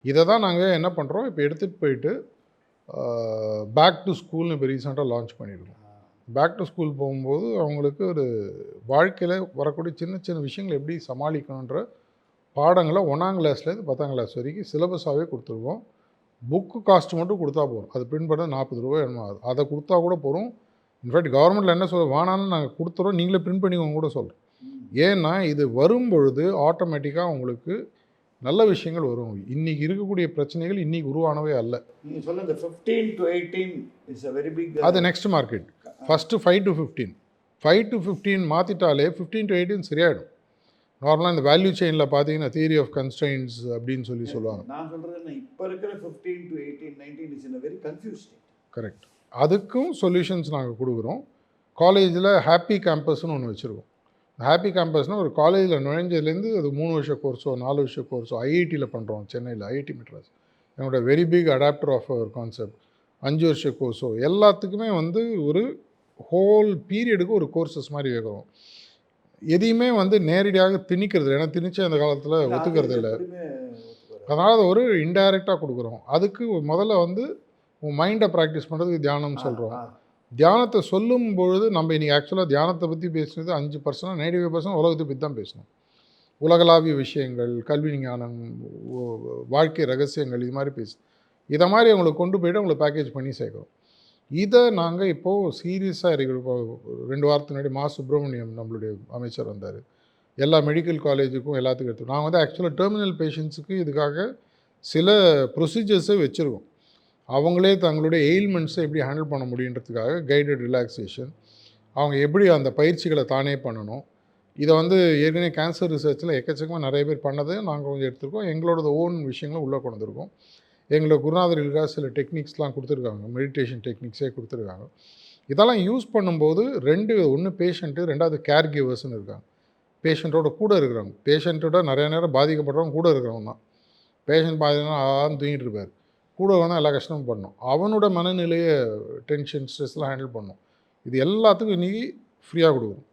இதை தான் நாங்கள் என்ன பண்ணுறோம், இப்போ எடுத்துகிட்டு போயிட்டு பேக் டு ஸ்கூல்னு இப்போ ரீசெண்டாக லான்ச் பண்ணியிருக்கோம். பேக் டு ஸ்கூல் போகும்போது அவங்களுக்கு ஒரு வாழ்க்கையில் வரக்கூடிய சின்ன சின்ன விஷயங்கள் எப்படி சமாளிக்கணுன்ற பாடங்களை 1ஆம் கிளாஸ்லேருந்து 10ஆம் கிளாஸ் வரைக்கும் சிலபஸாகவே கொடுத்துருக்கோம். புக்கு காஸ்ட் மட்டும் கொடுத்தா போதும். அது பிரிண்ட் பண்ண ரூ. 40 என்னமோ ஆகுது. அதை கொடுத்தா கூட போதும். இன்ஃபேக்ட் கவர்மெண்ட்டில் என்ன சொல்ல வேணான்னு நாங்கள் கொடுத்துறோம், நீங்களே பிரிண்ட் பண்ணிக்கோங்க கூட சொல்கிறோம். ஏன்னா இது வரும்பொழுது ஆட்டோமேட்டிக்காக உங்களுக்கு நல்ல விஷயங்கள் வரும். இன்றைக்கி இருக்கக்கூடிய பிரச்சனைகள் இன்றைக்கி உருவானவே அல்ல. நீங்கள் சொல்லுங்கள் 15 to 18 is a very big அது next market. First 5 to 15 5 to 15 மாற்றிட்டாலே 15 to 18 சரியாயிடும். நார்மலாக இந்த வேல்யூ செயினில் பார்த்தீங்கன்னா தியரி ஆஃப் கன்ஸ்ட்ரெயின்ஸ் அப்படின்னு சொல்லுவாங்க. நான் சொல்கிறது இப்போ இருக்கிற 15 to 18 19 is in a very confused state. Correct. அதுக்கும் சொல்யூஷன்ஸ் நாங்கள் கொடுக்குறோம். காலேஜில் ஹாப்பி கேம்பஸ்னு ஒன்று வச்சுருக்கோம். ஹாப்பி கேம்பஸ்னால் ஒரு காலேஜில் நுழைஞ்சதுலேருந்து அது 3 வருஷ கோர்ஸோ 4 வருஷ கோர்ஸோ ஐஐடியில் பண்ணுறோம், சென்னையில் ஐஐடி மெட்ராஸ். என்னோட very big adapter of our concept. 5 வருஷ கோர்ஸோ எல்லாத்துக்குமே வந்து ஒரு ஹோல் பீரியடுக்கு ஒரு கோர்சஸ் மாதிரி வைக்கிறோம். எதையுமே வந்து நேரடியாக திணிக்கிறது, ஏன்னா திணிச்சு அந்த காலத்தில் ஒத்துக்கிறது இல்லை. அதனால் அதை ஒரு இன்டைரக்டாக கொடுக்குறோம். அதுக்கு முதல்ல வந்து உன் மைண்டை ப்ராக்டிஸ் பண்ணுறதுக்கு தியானம் சொல்கிறோம். தியானத்தை சொல்லும் பொழுது நம்ம இன்றைக்கி ஆக்சுவலாக தியானத்தை பற்றி பேசுனது 5%, 95% உலகத்தை பற்றி தான் பேசணும். உலகளாவிய விஷயங்கள், கல்வி ஞானம், வாழ்க்கை ரகசியங்கள், இது மாதிரி பேசு. இதை மாதிரி அவங்களுக்கு கொண்டு போய்ட்டு அவங்களை பேக்கேஜ் பண்ணி சேர்க்குறோம். இதை நாங்கள் இப்போது சீரியஸாக இருக்கிறோம். 2 வாரத்துக்கு முன்னாடி மா சுப்பிரமணியம் நம்மளுடைய அமைச்சர் வந்தார். எல்லா மெடிக்கல் காலேஜுக்கும் எல்லாத்துக்கும் எடுத்து நாங்கள் வந்து ஆக்சுவலாக டெர்மினல் பேஷண்ட்ஸுக்கு இதுக்காக சில ப்ரொசீஜர்ஸை வச்சுருக்கோம். அவங்களே தங்களுடைய எயில்மெண்ட்ஸை எப்படி ஹேண்டில் பண்ண முடியுன்றதுக்காக கைடட் ரிலாக்ஸேஷன், அவங்க எப்படி அந்த பயிற்சிகளை தானே பண்ணணும். இதை வந்து ஏற்கனவே கேன்சர் ரிசர்ச்சில் எக்கச்சக்கமாக நிறைய பேர் பண்ணதை நாங்கள் கொஞ்சம் எடுத்துருக்கோம். எங்களோட ஓன் விஷயங்களும் உள்ளே கொண்டு வந்திருக்கோம். எங்களோட குருநாதர்களுக்காக சில டெக்னிக்ஸ்லாம் கொடுத்துருக்காங்க, மெடிடேஷன் டெக்னிக்ஸே கொடுத்துருக்காங்க. இதெல்லாம் யூஸ் பண்ணும்போது ஒன்று பேஷண்ட்டு, 2வது கேர் கிவர்ஸ்னு இருக்காங்க. பேஷண்ட்டோட கூட இருக்கிறவங்க, பேஷண்ட்டோட நிறைய நேரம் பாதிக்கப்படுறவங்க கூட இருக்கிறவங்க தான். பேஷண்ட் பாதினா தூங்கிட்டு இருப்பார், கூட வேணால் எல்லா கஷ்டமும் பண்ணணும். அவனோட மனநிலையை டென்ஷன் ஸ்ட்ரெஸ்லாம் ஹேண்டில் பண்ணணும். இது எல்லாத்துக்கும் இன்றைக்கி ஃப்ரீயாக கொடுக்குறோம்.